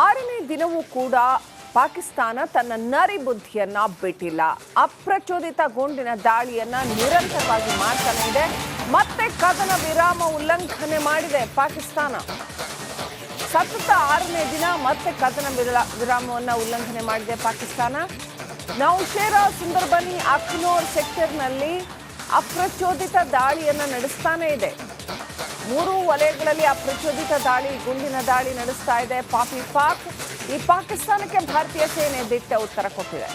ಆರನೇ ದಿನವೂ ಕೂಡ ಪಾಕಿಸ್ತಾನ ತನ್ನ ನರಿ ಬುದ್ಧಿಯನ್ನ ಬಿಟ್ಟಿಲ್ಲ. ಅಪ್ರಚೋದಿತ ಗುಂಡಿನ ದಾಳಿಯನ್ನ ನಿರಂತರವಾಗಿ ಮಾಡ್ತಾನೆ ಇದೆ. ಮತ್ತೆ ಕದನ ವಿರಾಮ ಉಲ್ಲಂಘನೆ ಮಾಡಿದೆ ಪಾಕಿಸ್ತಾನ. ಸತತ ಆರನೇ ದಿನ ಮತ್ತೆ ಕದನ ವಿರಾಮವನ್ನು ಉಲ್ಲಂಘನೆ ಮಾಡಿದೆ ಪಾಕಿಸ್ತಾನ. ನೌಶೇರಾ, ಸುಂದರ್ಬನಿ, ಅಖ್ನೂರ್ ಸೆಕ್ಟರ್ನಲ್ಲಿ ಅಪ್ರಚೋದಿತ ದಾಳಿಯನ್ನ ನಡೆಸ್ತಾನೆ ಇದೆ. 3 ವಲಯಗಳಲ್ಲಿ ಅಪ್ರಚೋದಿತ ದಾಳಿ, ಗುಂಡಿನ ದಾಳಿ ನಡೆಸ್ತಾ ಇದೆ ಪಾಕ್. ಈ ಪಾಕಿಸ್ತಾನಕ್ಕೆ ಭಾರತೀಯ ಸೇನೆ ದಿಟ್ಟ ಉತ್ತರ ಕೊಟ್ಟಿದೆ.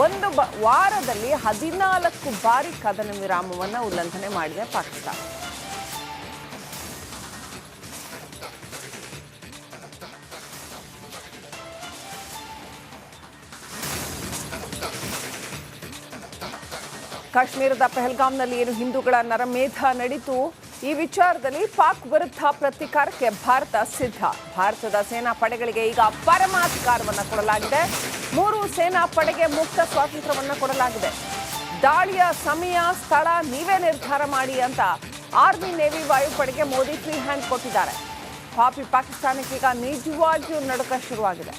ಒಂದು ವಾರದಲ್ಲಿ 14 ಬಾರಿ ಕದನ ವಿರಾಮವನ್ನು ಉಲ್ಲಂಘನೆ ಮಾಡಿದೆ ಪಾಕಿಸ್ತಾನ. ಕಾಶ್ಮೀರದ ಪಹಲ್ಗಾಮ್ನಲ್ಲಿ ಏನು ಹಿಂದೂಗಳ ನರಮೇಧ ನಡೀತು, ಈ ವಿಚಾರದಲ್ಲಿ ಪಾಕ್ ವಿರುದ್ಧ ಪ್ರತೀಕಾರಕ್ಕೆ ಭಾರತ ಸಿದ್ಧ. ಭಾರತದ ಸೇನಾ ಪಡೆಗಳಿಗೆ ಈಗ ಪರಮಾಧಿಕಾರವನ್ನು ಕೊಡಲಾಗಿದೆ. 3 ಸೇನಾ ಪಡೆಗೆ ಮುಕ್ತ ಸ್ವಾತಂತ್ರ್ಯವನ್ನು ಕೊಡಲಾಗಿದೆ. ದಾಳಿಯ ಸಮಯ, ಸ್ಥಳ ನೀವೇ ನಿರ್ಧಾರ ಮಾಡಿ ಅಂತ ಆರ್ಮಿ, ನೇವಿ, ವಾಯುಪಡೆಗೆ ಮೋದಿ ಫ್ರೀ ಹ್ಯಾಂಡ್ ಕೊಟ್ಟಿದ್ದಾರೆ. ಪಾಕಿಸ್ತಾನಕ್ಕೆ ಈಗ ನಿಜವಾಗಿಯೂ ನಡುಕ ಶುರುವಾಗಿದೆ.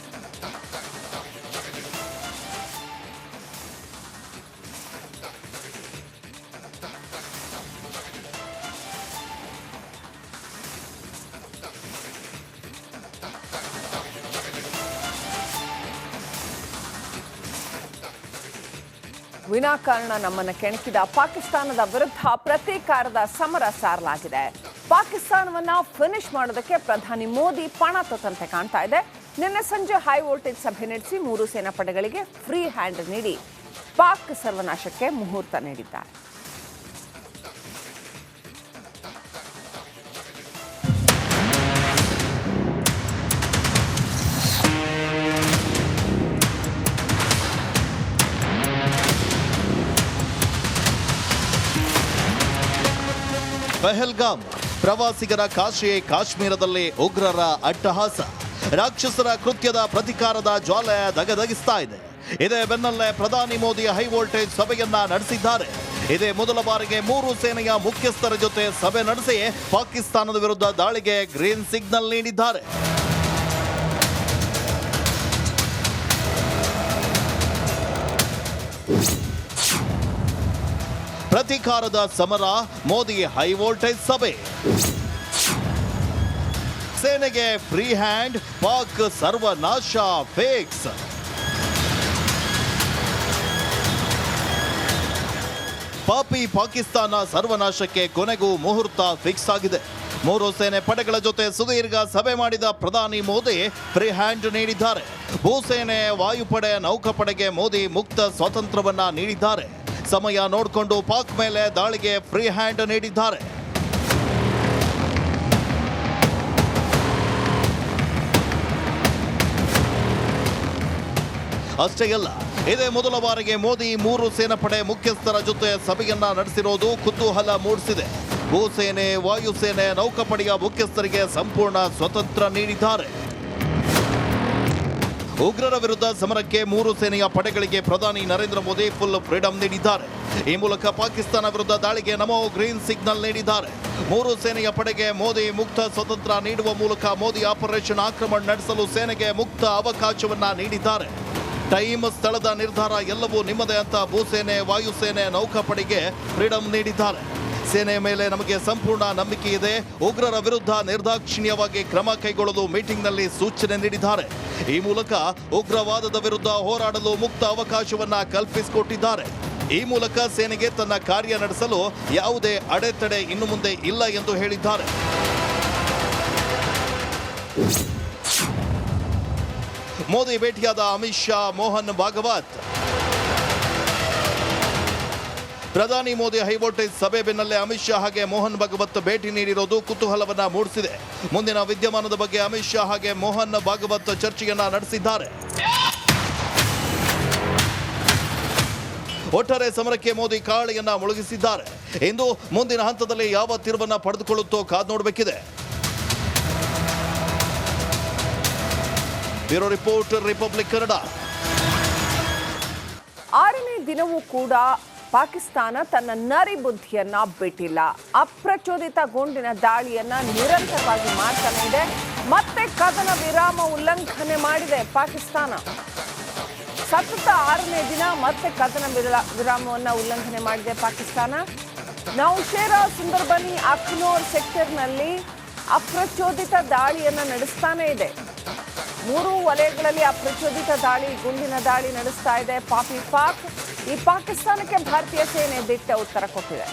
ವಿನಾಕಾರಣ ನಮ್ಮನ್ನು ಕೆಣಕಿದ ಪಾಕಿಸ್ತಾನದ ವಿರುದ್ಧ ಪ್ರತೀಕಾರದ ಸಮರ ಸಾರಲಾಗಿದೆ. ಪಾಕಿಸ್ತಾನವನ್ನ ಫಿನಿಶ್ ಮಾಡೋದಕ್ಕೆ ಪ್ರಧಾನಿ ಮೋದಿ ಪಣ ತೊಟ್ಟಂತೆ ಕಾಣ್ತಾ ಇದೆ. ನಿನ್ನೆ ಸಂಜೆ ಹೈ ವೋಲ್ಟೇಜ್ ಸಭೆ ನಡೆಸಿ 3 ಸೇನಾ ಪಡೆಗಳಿಗೆ ಫ್ರೀ ಹ್ಯಾಂಡ್ ನೀಡಿ ಪಾಕ್ ಸರ್ವನಾಶಕ್ಕೆ ಮುಹೂರ್ತ ನೀಡಿದ್ದಾರೆ. ಪಹಲ್ಗಾಮ್ ಪ್ರವಾಸಿಗರ ಕಾಶಿಯೇ ಕಾಶ್ಮೀರದಲ್ಲಿ ಉಗ್ರರ ಅಟ್ಟಹಾಸ. ರಾಕ್ಷಸರ ಕೃತ್ಯದ ಪ್ರತಿಕಾರದ ಜ್ವಾಲೆ ದಗದಗಿಸ್ತಾ ಇದೆ. ಇದೇ ಬೆನ್ನಲ್ಲೇ ಪ್ರಧಾನಿ ಮೋದಿ ಹೈ ವೋಲ್ಟೇಜ್ ಸಭೆಯನ್ನ ನಡೆಸಿದ್ದಾರೆ. ಇದೇ ಮೊದಲ ಬಾರಿಗೆ 3 ಸೇನೆಯ ಮುಖ್ಯಸ್ಥರ ಜೊತೆ ಸಭೆ ನಡೆಸಿ ಪಾಕಿಸ್ತಾನದ ವಿರುದ್ಧ ದಾಳಿಗೆ ಗ್ರೀನ್ ಸಿಗ್ನಲ್ ನೀಡಿದ್ದಾರೆ. ಪ್ರತೀಕಾರದ ಸಮರ, ಮೋದಿ ಹೈ ವೋಲ್ಟೇಜ್ ಸಭೆ. ಸೇನೆಗೆ ಫ್ರೀ ಹ್ಯಾಂಡ್, ಪಾಕ್ ಸರ್ವನಾಶ ಫಿಕ್ಸ್. ಪಾಕಿಸ್ತಾನ ಸರ್ವನಾಶಕ್ಕೆ ಕೊನೆಗೂ ಮುಹೂರ್ತ ಫಿಕ್ಸ್ ಆಗಿದೆ. 3 ಸೇನೆ ಪಡೆಗಳ ಜೊತೆ ಸುದೀರ್ಘ ಸಭೆ ಮಾಡಿದ ಪ್ರಧಾನಿ ಮೋದಿ ಫ್ರೀ ಹ್ಯಾಂಡ್ ನೀಡಿದ್ದಾರೆ. ಭೂಸೇನೆ, ವಾಯುಪಡೆ, ನೌಕಾಪಡೆಗೆ ಮೋದಿ ಮುಕ್ತ ಸ್ವಾತಂತ್ರ್ಯವನ್ನ ನೀಡಿದ್ದಾರೆ. ಸಮಯ ನೋಡಿಕೊಂಡು ಪಾಕ್ ಮೇಲೆ ದಾಳಿಗೆ ಫ್ರೀ ಹ್ಯಾಂಡ್ ನೀಡಿದ್ದಾರೆ. ಅಷ್ಟೇ ಅಲ್ಲ, ಇದೇ ಮೊದಲ ಬಾರಿಗೆ ಮೋದಿ 3 ಸೇನಾಪಡೆ ಮುಖ್ಯಸ್ಥರ ಜೊತೆ ಸಭೆಯನ್ನ ನಡೆಸಿರೋದು ಕುತೂಹಲ ಮೂಡಿಸಿದೆ. ಭೂಸೇನೆ, ವಾಯುಸೇನೆ, ನೌಕಾಪಡೆಯ ಮುಖ್ಯಸ್ಥರಿಗೆ ಸಂಪೂರ್ಣ ಸ್ವತಂತ್ರ ನೀಡಿದ್ದಾರೆ. ಉಗ್ರರ ವಿರುದ್ಧ ಸಮರಕ್ಕೆ 3 ಸೇನೆಯ ಪಡೆಗಳಿಗೆ ಪ್ರಧಾನಿ ನರೇಂದ್ರ ಮೋದಿ ಫುಲ್ ಫ್ರೀಡಂ ನೀಡಿದ್ದಾರೆ. ಈ ಮೂಲಕ ಪಾಕಿಸ್ತಾನ ವಿರುದ್ಧ ದಾಳಿಗೆ ನಮೋ ಗ್ರೀನ್ ಸಿಗ್ನಲ್ ನೀಡಿದ್ದಾರೆ. 3 ಸೇನೆಯ ಪಡೆಗೆ ಮೋದಿ ಮುಕ್ತ ಸ್ವತಂತ್ರ ನೀಡುವ ಮೂಲಕ ಮೋದಿ ಆಪರೇಷನ್ ಆಕ್ರಮಣ ನಡೆಸಲು ಸೇನೆಗೆ ಮುಕ್ತ ಅವಕಾಶವನ್ನ ನೀಡಿದ್ದಾರೆ. ಟೈಮ್, ಸ್ಥಳದ ನಿರ್ಧಾರ ಎಲ್ಲವೂ ನಿಮ್ಮದೇ ಅಂತ ಭೂಸೇನೆ, ವಾಯುಸೇನೆ, ನೌಕಾಪಡೆಗೆ ಫ್ರೀಡಂ ನೀಡಿದ್ದಾರೆ. ಸೇನೆ ಮೇಲೆ ನಮಗೆ ಸಂಪೂರ್ಣ ನಂಬಿಕೆ ಇದೆ. ಉಗ್ರರ ವಿರುದ್ಧ ನಿರ್ದಾಕ್ಷಿಣ್ಯವಾಗಿ ಕ್ರಮ ಕೈಗೊಳ್ಳಲು ಮೀಟಿಂಗ್ನಲ್ಲಿ ಸೂಚನೆ ನೀಡಿದ್ದಾರೆ. ಈ ಮೂಲಕ ಉಗ್ರವಾದದ ವಿರುದ್ಧ ಹೋರಾಡಲು ಮುಕ್ತ ಅವಕಾಶವನ್ನ ಕಲ್ಪಿಸಿಕೊಟ್ಟಿದ್ದಾರೆ. ಈ ಮೂಲಕ ಸೇನೆಗೆ ತನ್ನ ಕಾರ್ಯ ನಡೆಸಲು ಯಾವುದೇ ಅಡೆತಡೆ ಇನ್ನು ಮುಂದೆ ಇಲ್ಲ ಎಂದು ಹೇಳಿದ್ದಾರೆ. ಮೋದಿ ಭೇಟಿಯಾದ ಅಮಿತ್ ಶಾ, ಮೋಹನ್ ಭಾಗವತ್. ಪ್ರಧಾನಿ ಮೋದಿ ಹೈ ವೋಲ್ಟೇಜ್ ಸಭೆ ಬೆನ್ನಲ್ಲೇ ಅಮಿತ್ ಶಾ ಹಾಗೆ ಮೋಹನ್ ಭಾಗವತ್ ಭೇಟಿ ನೀಡಿರೋದು ಕುತೂಹಲವನ್ನ ಮೂಡಿಸಿದೆ. ಮುಂದಿನ ವಿದ್ಯಮಾನದ ಬಗ್ಗೆ ಅಮಿತ್ ಶಾ ಹಾಗೆ ಮೋಹನ್ ಭಾಗವತ್ ಚರ್ಚೆಯನ್ನ ನಡೆಸಿದ್ದಾರೆ. ಒಟ್ಟಾರೆ ಸಮರಕ್ಕೆ ಮೋದಿ ಕಾಳೆಯನ್ನ ಮುಳುಗಿಸಿದ್ದಾರೆ. ಇಂದು ಮುಂದಿನ ಹಂತದಲ್ಲಿ ಯಾವ ತಿರುವನ್ನ ಪಡೆದುಕೊಳ್ಳುತ್ತೋ ಕಾದು ನೋಡಬೇಕಿದೆ. Bureau report, Republic Kannada. ಆರನೇ ದಿನವೂ ಕೂಡ ಪಾಕಿಸ್ತಾನ ತನ್ನ ನರಿ ಬುದ್ಧಿಯನ್ನ ಬಿಟ್ಟಿಲ್ಲ. ಅಪ್ರಚೋದಿತ ಗುಂಡಿನ ದಾಳಿಯನ್ನ ನಿರಂತರವಾಗಿ ಮಾಡ್ತಾನೆ ಇದೆ. ಮತ್ತೆ ಕದನ ವಿರಾಮ ಉಲ್ಲಂಘನೆ ಮಾಡಿದೆ ಪಾಕಿಸ್ತಾನ. ಸತತ 6ನೇ ದಿನ ಮತ್ತೆ ಕದನ ವಿರಾಮವನ್ನು ಉಲ್ಲಂಘನೆ ಮಾಡಿದೆ ಪಾಕಿಸ್ತಾನ. ನೌಶೇರಾ, ಸುಂದರ್ಬನಿ, ಅಖ್ನೂರ್ ಸೆಕ್ಟರ್ನಲ್ಲಿ ಅಪ್ರಚೋದಿತ ದಾಳಿಯನ್ನು ನಡೆಸ್ತಾನೆ ಇದೆ. 3 ವಲಯಗಳಲ್ಲಿ ಅಪ್ರಚೋದಿತ ದಾಳಿ, ಗುಂಡಿನ ದಾಳಿ ನಡೆಸ್ತಾ ಇದೆ ಪಾಕ್. ಈ ಪಾಕಿಸ್ತಾನಕ್ಕೆ ಭಾರತೀಯ ಸೇನೆ ದಿಟ್ಟ ಉತ್ತರ ಕೊಟ್ಟಿದೆ.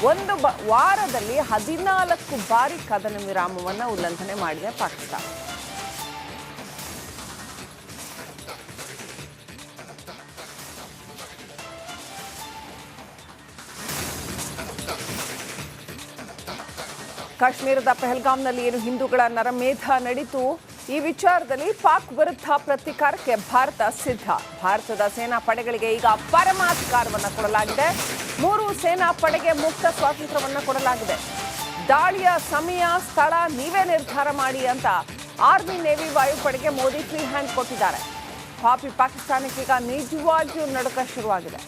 ಒಂದು ವಾರದಲ್ಲಿ 14 ಬಾರಿ ಕದನ ವಿರಾಮವನ್ನು ಉಲ್ಲಂಘನೆ ಮಾಡಿದೆ ಪಾಕಿಸ್ತಾನ. ಕಾಶ್ಮೀರದ ಪಹಲ್ಗಾಮ್ನಲ್ಲಿ ಏನು ಹಿಂದೂಗಳ ನರಮೇಧ ನಡೀತು, ಈ ವಿಚಾರದಲ್ಲಿ ಪಾಕ್ ವಿರುದ್ಧ ಪ್ರತೀಕಾರಕ್ಕೆ ಭಾರತ ಸಿದ್ಧ. ಭಾರತದ ಸೇನಾ ಪಡೆಗಳಿಗೆ ಈಗ ಪರಮಾಧಿಕಾರವನ್ನು ಕೊಡಲಾಗಿದೆ. 3 ಸೇನಾ ಪಡೆಗೆ ಮುಕ್ತ ಸ್ವಾತಂತ್ರ್ಯವನ್ನು ಕೊಡಲಾಗಿದೆ. ದಾಳಿಯ ಸಮಯ, ಸ್ಥಳ ನೀವೇ ನಿರ್ಧಾರ ಮಾಡಿ ಅಂತ ಆರ್ಮಿ, ನೇವಿ, ವಾಯುಪಡೆಗೆ ಮೋದಿ ಫ್ರೀ ಹ್ಯಾಂಡ್ ಕೊಟ್ಟಿದ್ದಾರೆ. ಪಾಕಿಸ್ತಾನಕ್ಕೆ ಈಗ ನಿಜವಾಗಿಯೂ ನಡುಕ ಶುರುವಾಗಿದೆ.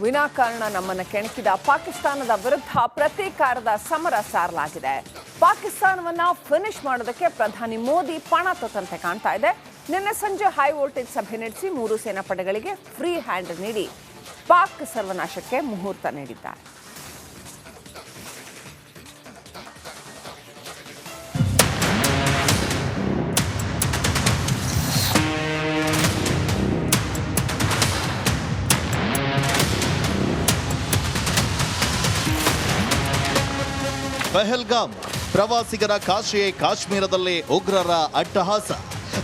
ವಿನಾಕಾರಣ ನಮ್ಮನ್ನು ಕೆಣಕಿದ ಪಾಕಿಸ್ತಾನದ ವಿರುದ್ಧ ಪ್ರತೀಕಾರದ ಸಮರ ಸಾರಲಾಗಿದೆ. ಪಾಕಿಸ್ತಾನವನ್ನ ಫಿನಿಶ್ ಮಾಡೋದಕ್ಕೆ ಪ್ರಧಾನಿ ಮೋದಿ ಪಣ ತೊಟ್ಟಂತೆ ಕಾಣ್ತಾ ಇದೆ. ನಿನ್ನೆ ಸಂಜೆ ಹೈ ವೋಲ್ಟೇಜ್ ಸಭೆ ನಡೆಸಿ 3 ಸೇನಾ ಪಡೆಗಳಿಗೆ ಫ್ರೀ ಹ್ಯಾಂಡ್ ನೀಡಿ ಪಾಕ್ ಸರ್ವನಾಶಕ್ಕೆ ಮುಹೂರ್ತ ನೀಡಿದ್ದಾರೆ. ಪಹಲ್ಗಾಮ್ ಪ್ರವಾಸಿಗರ ಕಾಶಿಯೇ ಕಾಶ್ಮೀರದಲ್ಲಿ ಉಗ್ರರ ಅಟ್ಟಹಾಸ.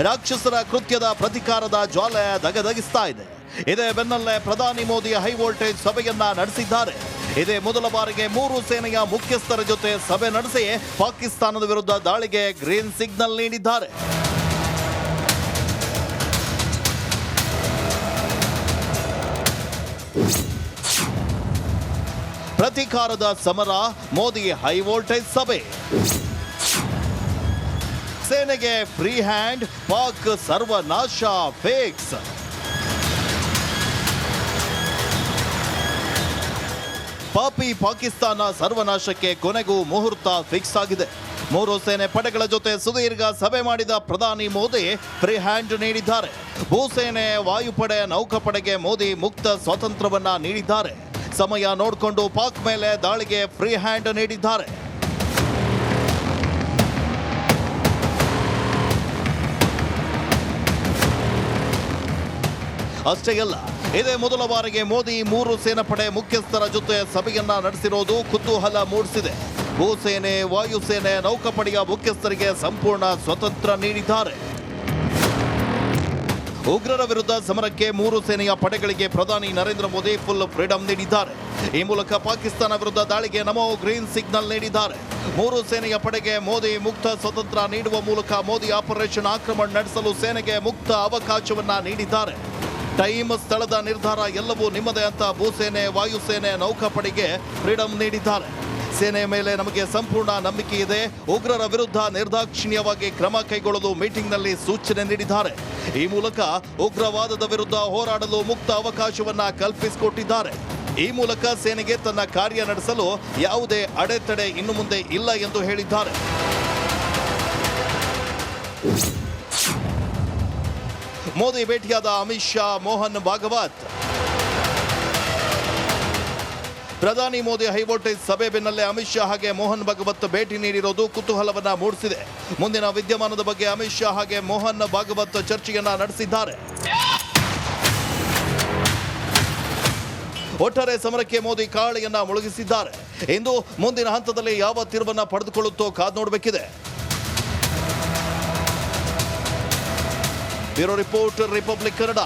ರಾಕ್ಷಸರ ಕೃತ್ಯದ ಪ್ರತಿಕಾರದ ಜ್ವಾಲೆ ದಗದಗಿಸ್ತಾ ಇದೆ. ಇದೇ ಬೆನ್ನಲ್ಲೇ ಪ್ರಧಾನಿ ಮೋದಿ ಹೈ ವೋಲ್ಟೇಜ್ ಸಭೆಯನ್ನ ನಡೆಸಿದ್ದಾರೆ. ಇದೇ ಮೊದಲ ಬಾರಿಗೆ 3 ಸೇನೆಯ ಮುಖ್ಯಸ್ಥರ ಜೊತೆ ಸಭೆ ನಡೆಸಿ ಪಾಕಿಸ್ತಾನದ ವಿರುದ್ಧ ದಾಳಿಗೆ ಗ್ರೀನ್ ಸಿಗ್ನಲ್ ನೀಡಿದ್ದಾರೆ. ಪ್ರತೀಕಾರದ ಸಮರ, ಮೋದಿ ಹೈ ವೋಲ್ಟೇಜ್ ಸಭೆ. ಸೇನೆಗೆ ಫ್ರೀ ಹ್ಯಾಂಡ್, ಪಾಕ್ ಸರ್ವನಾಶ ಫಿಕ್ಸ್. ಪಾಕಿಸ್ತಾನ ಸರ್ವನಾಶಕ್ಕೆ ಕೊನೆಗೂ ಮುಹೂರ್ತ ಫಿಕ್ಸ್ ಆಗಿದೆ. 3 ಸೇನೆ ಪಡೆಗಳ ಜೊತೆ ಸುದೀರ್ಘ ಸಭೆ ಮಾಡಿದ ಪ್ರಧಾನಿ ಮೋದಿ ಫ್ರೀ ಹ್ಯಾಂಡ್ ನೀಡಿದ್ದಾರೆ. ಭೂಸೇನೆ, ವಾಯುಪಡೆ, ನೌಕಾಪಡೆಗೆ ಮೋದಿ ಮುಕ್ತ ಸ್ವಾತಂತ್ರ್ಯವನ್ನ ನೀಡಿದ್ದಾರೆ. ಸಮಯ ನೋಡಿಕೊಂಡು ಪಾಕ್ ಮೇಲೆ ದಾಳಿಗೆ ಫ್ರೀ ಹ್ಯಾಂಡ್ ನೀಡಿದ್ದಾರೆ. ಅಷ್ಟೇ ಅಲ್ಲ, ಇದೇ ಮೊದಲ ಬಾರಿಗೆ ಮೋದಿ 3 ಸೇನಾಪಡೆ ಮುಖ್ಯಸ್ಥರ ಜೊತೆ ಸಭೆಯನ್ನ ನಡೆಸಿರೋದು ಕುತೂಹಲ ಮೂಡಿಸಿದೆ. ಭೂಸೇನೆ, ವಾಯುಸೇನೆ, ನೌಕಾಪಡೆಯ ಮುಖ್ಯಸ್ಥರಿಗೆ ಸಂಪೂರ್ಣ ಸ್ವತಂತ್ರ ನೀಡಿದ್ದಾರೆ. ಉಗ್ರರ ವಿರುದ್ಧ ಸಮರಕ್ಕೆ 3 ಸೇನೆಯ ಪಡೆಗಳಿಗೆ ಪ್ರಧಾನಿ ನರೇಂದ್ರ ಮೋದಿ ಫುಲ್ ಫ್ರೀಡಂ ನೀಡಿದ್ದಾರೆ. ಈ ಮೂಲಕ ಪಾಕಿಸ್ತಾನ ವಿರುದ್ಧ ದಾಳಿಗೆ ನಮೋ ಗ್ರೀನ್ ಸಿಗ್ನಲ್ ನೀಡಿದ್ದಾರೆ. 3 ಸೇನೆಯ ಪಡೆಗೆ ಮೋದಿ ಮುಕ್ತ ಸ್ವತಂತ್ರ ನೀಡುವ ಮೂಲಕ ಮೋದಿ ಆಪರೇಷನ್ ಆಕ್ರಮಣ ನಡೆಸಲು ಸೇನೆಗೆ ಮುಕ್ತ ಅವಕಾಶವನ್ನ ನೀಡಿದ್ದಾರೆ. ಟೈಮ್, ಸ್ಥಳದ ನಿರ್ಧಾರ ಎಲ್ಲವೂ ನಿಮ್ಮದೇ ಅಂತ ಭೂಸೇನೆ, ವಾಯುಸೇನೆ, ನೌಕಾಪಡೆಗೆ ಫ್ರೀಡಂ ನೀಡಿದ್ದಾರೆ. ಸೇನೆಯ ಮೇಲೆ ನಮಗೆ ಸಂಪೂರ್ಣ ನಂಬಿಕೆ ಇದೆ. ಉಗ್ರರ ವಿರುದ್ಧ ನಿರ್ದಾಕ್ಷಿಣ್ಯವಾಗಿ ಕ್ರಮ ಕೈಗೊಳ್ಳಲು ಮೀಟಿಂಗ್ನಲ್ಲಿ ಸೂಚನೆ ನೀಡಿದ್ದಾರೆ. ಈ ಮೂಲಕ ಉಗ್ರವಾದದ ವಿರುದ್ಧ ಹೋರಾಡಲು ಮುಕ್ತ ಅವಕಾಶವನ್ನ ಕಲ್ಪಿಸಿಕೊಟ್ಟಿದ್ದಾರೆ. ಈ ಮೂಲಕ ಸೇನೆಗೆ ತನ್ನ ಕಾರ್ಯ ನಡೆಸಲು ಯಾವುದೇ ಅಡೆತಡೆ ಇನ್ನು ಮುಂದೆ ಇಲ್ಲ ಎಂದು ಹೇಳಿದ್ದಾರೆ. ಮೋದಿ ಭೇಟಿಯಾದ ಅಮಿತ್ ಶಾ, ಮೋಹನ್ ಭಾಗವತ್. ಪ್ರಧಾನಿ ಮೋದಿ ಹೈ ವೋಲ್ಟೇಜ್ ಸಭೆ ಬೆನ್ನಲ್ಲೇ ಅಮಿತ್ ಶಾ ಹಾಗೆ ಮೋಹನ್ ಭಾಗವತ್ ಭೇಟಿ ನೀಡಿರೋದು ಕುತೂಹಲವನ್ನ ಮೂಡಿಸಿದೆ. ಮುಂದಿನ ವಿದ್ಯಮಾನದ ಬಗ್ಗೆ ಅಮಿತ್ ಶಾ ಹಾಗೆ ಮೋಹನ್ ಭಾಗವತ್ ಚರ್ಚೆಯನ್ನ ನಡೆಸಿದ್ದಾರೆ. ಒಟ್ಟಾರೆ ಸಮರಕ್ಕೆ ಮೋದಿ ಕಾಳೆಯನ್ನ ಮುಳುಗಿಸಿದ್ದಾರೆ. ಇಂದು ಮುಂದಿನ ಹಂತದಲ್ಲಿ ಯಾವ ತಿರುವನ್ನ ಪಡೆದುಕೊಳ್ಳುತ್ತೋ ಕಾದು ನೋಡಬೇಕಿದೆ. Bureau report, Republic Kannada.